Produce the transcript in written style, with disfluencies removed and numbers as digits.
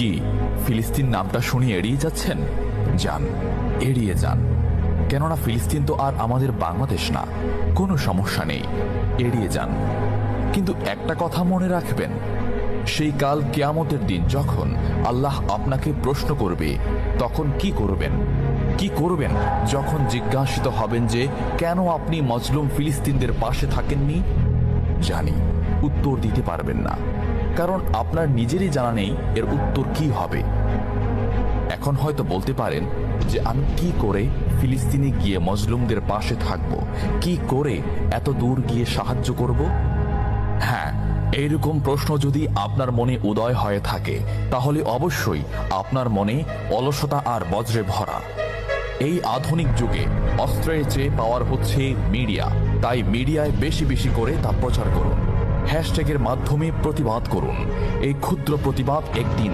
কি ফিলিস্তিন নামটা শুনে এড়িয়ে যাচ্ছেন? যান, এড়িয়ে যান। কেননা ফিলিস্তিন তো আর আমাদের বাংলাদেশ না। কোনো সমস্যা নেই, এড়িয়ে যান। কিন্তু একটা কথা মনে রাখবেন, সেই কাল কিয়ামতের দিন যখন আল্লাহ আপনাকে প্রশ্ন করবে, তখন কি করবেন? কি করবেন যখন জিজ্ঞাসিত হবেন যে কেন আপনি মজলুম ফিলিস্তিনদের পাশে থাকেননি? জানি উত্তর দিতে পারবেন না, কারণ আপনার নিজেরই জানা নেই এর উত্তর কি হবে। এখন হয়তো বলতে পারেন যে আমি কি করে ফিলিস্তিনে গিয়ে মজলুমদের পাশে থাকব, কি করে এত দূর গিয়ে সাহায্য করব? হ্যাঁ, এইরকম প্রশ্ন যদি আপনার মনে উদয় হয়ে থাকে, তাহলে অবশ্যই আপনার মনে অলসতা আর বজ্রে ভরা। এই আধুনিক যুগে অস্ত্রের চেয়ে পাওয়ার হচ্ছে মিডিয়া, তাই মিডিয়ায় বেশি বেশি করে তা প্রচার করুন। হ্যাশট্যাগের মাধ্যমে প্রতিবাদ করুন। এই ক্ষুদ্র প্রতিবাদ একদিন